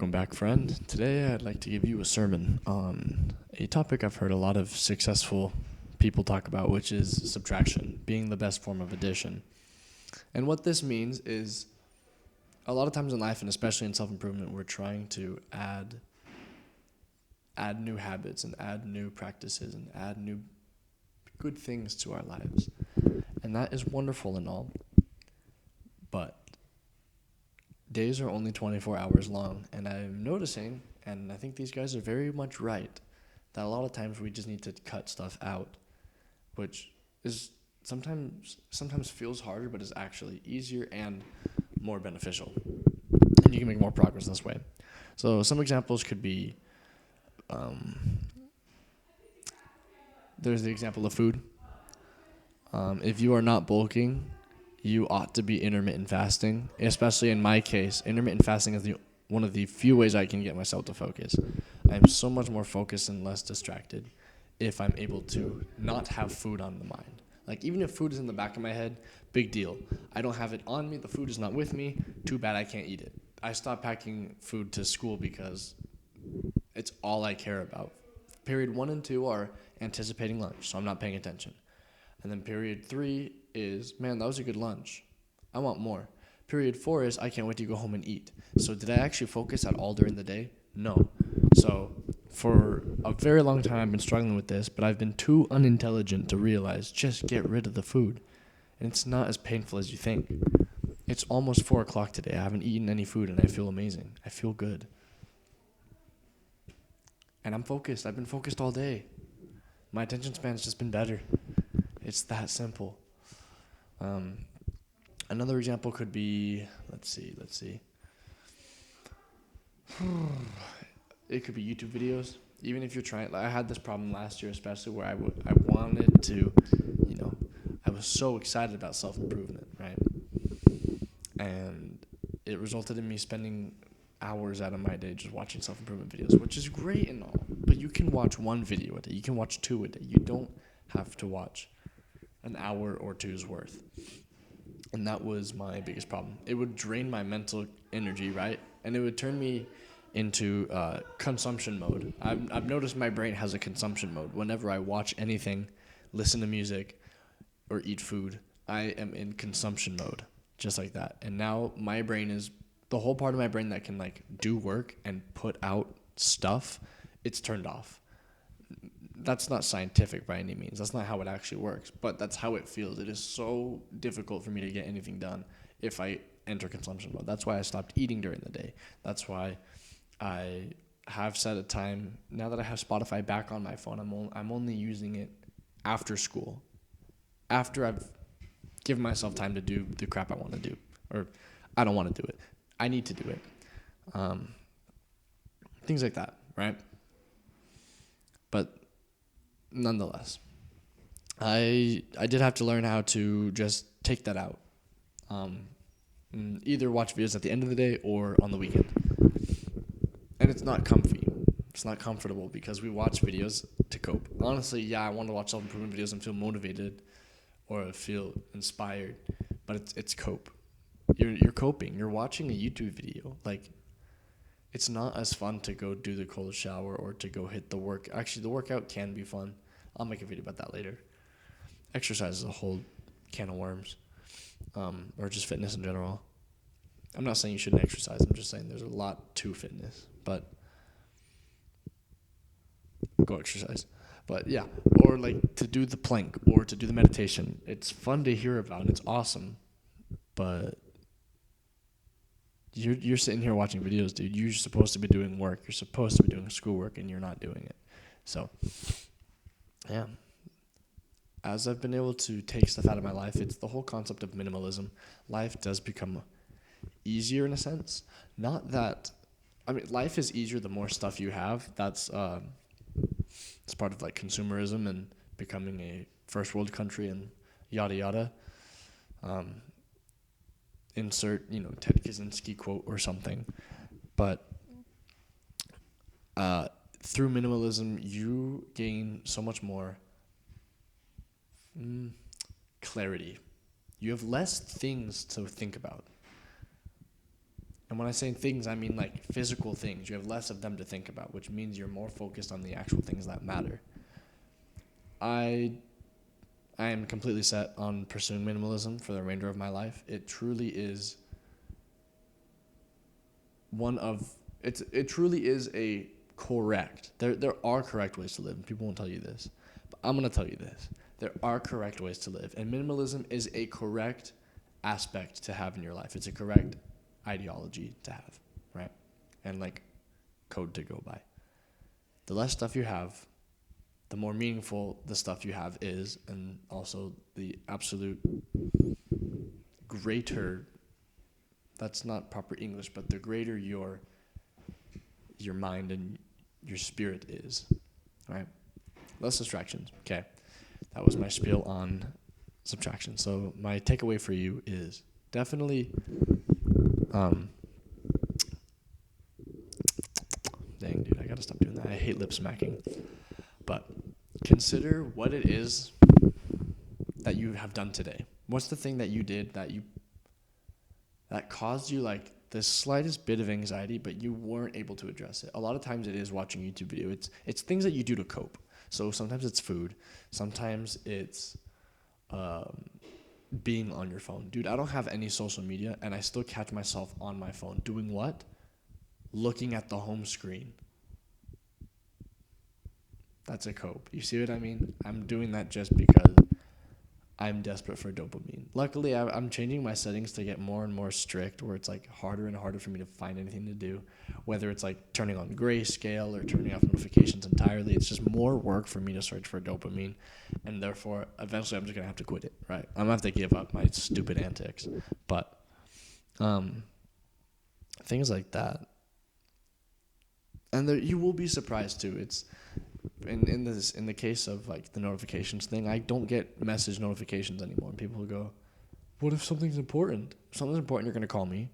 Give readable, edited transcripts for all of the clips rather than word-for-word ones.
Welcome back, friend. Today I'd like to give you a sermon on a topic I've heard a lot of successful people talk about, which is subtraction, being the best form of addition. And what this means is a lot of times in life, and especially in self-improvement, we're trying to add new habits and add new practices and add new good things to our lives. And that is wonderful and all. But days are only 24 hours long, and I'm noticing, and I think these guys are very much right, that a lot of times we just need to cut stuff out, which is sometimes feels harder, but is actually easier and more beneficial. And you can make more progress this way. So some examples could be, there's the example of food. If you are not bulking, you ought to be intermittent fasting, especially in my case. Intermittent fasting is one of the few ways I can get myself to focus. I'm so much more focused and less distracted if I'm able to not have food on the mind. Like, even if food is in the back of my head, big deal. I don't have it on me, the food is not with me, too bad I can't eat it. I stopped packing food to school because it's all I care about. Period 1 and 2 are anticipating lunch, so I'm not paying attention. And then period 3 is, man, that was a good lunch. I want more. Period 4 is, I can't wait to go home and eat. So did I actually focus at all during the day? No. So for a very long time, I've been struggling with this, but I've been too unintelligent to realize just get rid of the food. And it's not as painful as you think. It's almost 4 o'clock today. I haven't eaten any food, and I feel amazing. I feel good. And I'm focused. I've been focused all day. My attention span's just been better. It's that simple. Another example could be, let's see. It could be YouTube videos. Even if you're trying, like I had this problem last year, especially where I wanted to, I was so excited about self-improvement, right? And it resulted in me spending hours out of my day just watching self-improvement videos, which is great and all. But you can watch one video a day. You can watch 2 a day. You don't have to watch an hour or two's worth. And that was my biggest problem. It would drain my mental energy, right? And it would turn me into consumption mode. I've noticed my brain has a consumption mode. Whenever I watch anything, listen to music, or eat food, I am in consumption mode, just like that. And now my brain is, the whole part of my brain that can like do work and put out stuff, it's turned off. That's not scientific by any means. That's not how it actually works, but that's how it feels. It is so difficult for me to get anything done if I enter consumption mode. That's why I stopped eating during the day. That's why I have set a time. Now that I have Spotify back on my phone, I'm only using it after school, after I've given myself time to do the crap I want to do, or I don't want to do it. I need to do it. Things like that, right? But nonetheless, I did have to learn how to just take that out. Either watch videos at the end of the day or on the weekend. And it's not comfy. It's not comfortable because we watch videos to cope. Honestly, yeah, I want to watch self-improvement videos and feel motivated or feel inspired, but it's cope. You're coping. You're watching a YouTube video. Like, it's not as fun to go do the cold shower or to go hit the work. Actually, the workout can be fun. I'll make a video about that later. Exercise is a whole can of worms, or just fitness in general. I'm not saying you shouldn't exercise. I'm just saying there's a lot to fitness, but go exercise. But yeah, or like to do the plank or to do the meditation. It's fun to hear about and it's awesome, but you're sitting here watching videos, dude. You're supposed to be doing work. You're supposed to be doing schoolwork, and you're not doing it. So, yeah. As I've been able to take stuff out of my life, it's the whole concept of minimalism. Life does become easier in a sense. Not that, I mean, life is easier the more stuff you have. That's it's part of like consumerism and becoming a first world country and yada yada. Insert, Ted Kaczynski quote or something. But through minimalism, you gain so much more clarity. You have less things to think about. And when I say things, I mean like physical things. You have less of them to think about, which means you're more focused on the actual things that matter. I I am completely set on pursuing minimalism for the remainder of my life. It truly is it truly is a correct. There are correct ways to live, and people won't tell you this. But I'm gonna tell you this. There are correct ways to live, and minimalism is a correct aspect to have in your life. It's a correct ideology to have, right? And like code to go by. The less stuff you have, the more meaningful the stuff you have is, and also the absolute greater, that's not proper English, but the greater your mind and your spirit is, right? Less distractions. Okay. That was my spiel on subtraction. So my takeaway for you is definitely dang dude, I gotta stop doing that. I hate lip smacking. But consider what it is that you have done today. What's the thing that you did that caused you like the slightest bit of anxiety, but you weren't able to address it? A lot of times it is watching YouTube video. It's things that you do to cope. So sometimes it's food. Sometimes it's being on your phone. Dude, I don't have any social media, and I still catch myself on my phone. Doing what? Looking at the home screen. That's a cope. You see what I mean? I'm doing that just because I'm desperate for dopamine. Luckily, I'm changing my settings to get more and more strict, where it's like harder and harder for me to find anything to do. Whether it's like turning on grayscale or turning off notifications entirely, it's just more work for me to search for dopamine, and therefore, eventually, I'm just gonna have to quit it. Right? I'm gonna have to give up my stupid antics. But things like that, and you will be surprised too. It's in the case of like the notifications thing, I don't get message notifications anymore. And people will go, "What if something's important? If something's important, you're gonna call me."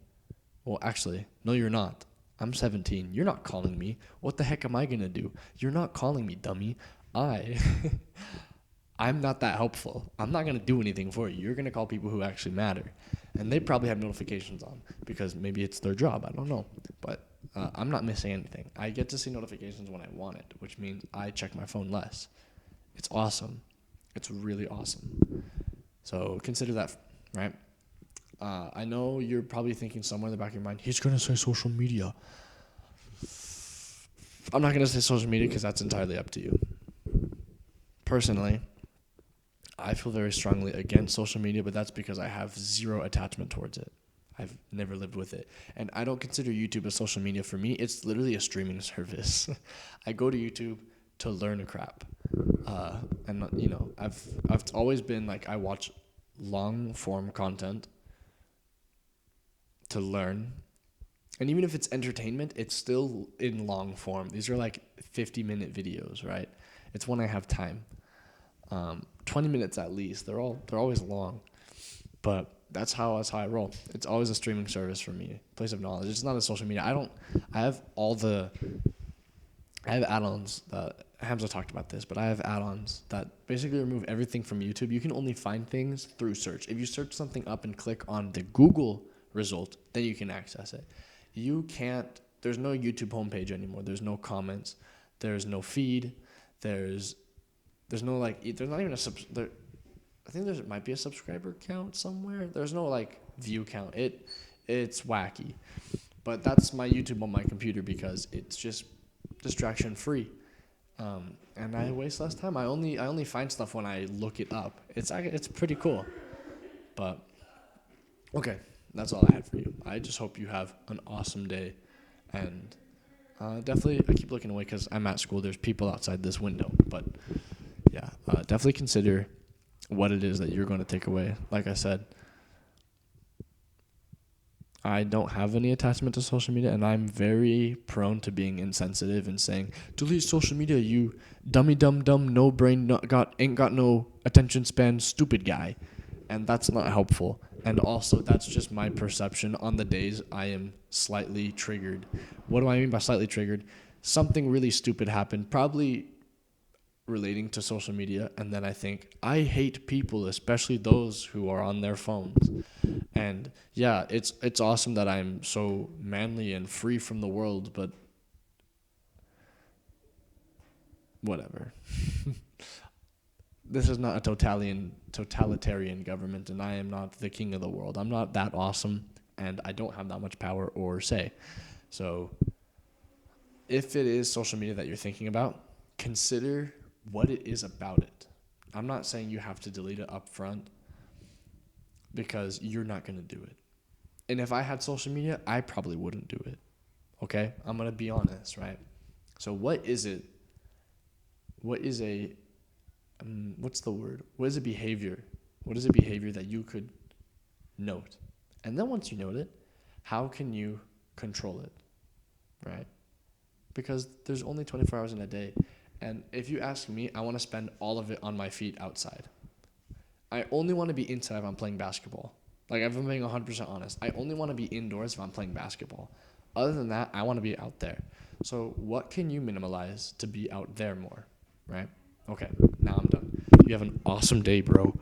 Well, actually, no, you're not. I'm 17. You're not calling me. What the heck am I gonna do? You're not calling me, dummy. I'm not that helpful. I'm not gonna do anything for you. You're gonna call people who actually matter, and they probably have notifications on because maybe it's their job. I don't know, but I'm not missing anything. I get to see notifications when I want it, which means I check my phone less. It's awesome. It's really awesome. So consider that, right? I know you're probably thinking somewhere in the back of your mind, he's going to say social media. I'm not going to say social media because that's entirely up to you. Personally, I feel very strongly against social media, but that's because I have zero attachment towards it. I've never lived with it. And I don't consider YouTube a social media for me. It's literally a streaming service. I go to YouTube to learn a crap. And, you know, I've always been like, I watch long form content to learn. And even if it's entertainment, it's still in long form. These are like 50-minute videos, right? It's when I have time. 20 minutes at least. They're always long. But that's how I roll. It's always a streaming service for me, place of knowledge. It's not a social media. I have add-ons that Hamza talked about this, but I have add-ons that basically remove everything from YouTube. You can only find things through search. If you search something up and click on the Google result, then you can access it. You can't. There's no YouTube homepage anymore. There's no comments. There's no feed. There's no like. There's not even a there. I think there might be a subscriber count somewhere. There's no like view count. It's wacky, but that's my YouTube on my computer because it's just distraction free, and I waste less time. I only find stuff when I look it up. It's pretty cool, but okay, that's all I had for you. I just hope you have an awesome day, and definitely I keep looking away because I'm at school. There's people outside this window, but yeah, definitely consider what it is that you're going to take away. Like I said, I don't have any attachment to social media, and I'm very prone to being insensitive and saying, delete social media, you dummy dumb no brain ain't got no attention span stupid guy. And that's not helpful. And also that's just my perception on the days I am slightly triggered. What do I mean by slightly triggered? Something really stupid happened, probably relating to social media, and then I think I hate people, especially those who are on their phones. And yeah, it's awesome that I'm so manly and free from the world, but whatever. This is not a totalitarian government, and I am not the king of the world. I'm not that awesome, and I don't have that much power or say. So if it is social media that you're thinking about, consider what it is about it. I'm not saying you have to delete it up front, because you're not going to do it. And if I had social media, I probably wouldn't do it. Okay? I'm going to be honest, right? So what is it? What is what's the word? What is a behavior? What is a behavior that you could note? And then once you note it, how can you control it, right? Because there's only 24 hours in a day. And if you ask me, I want to spend all of it on my feet outside. I only want to be inside if I'm playing basketball. Like, if I'm being 100% honest, I only want to be indoors if I'm playing basketball. Other than that, I want to be out there. So what can you minimalize to be out there more, right? Okay, now I'm done. You have an awesome day, bro.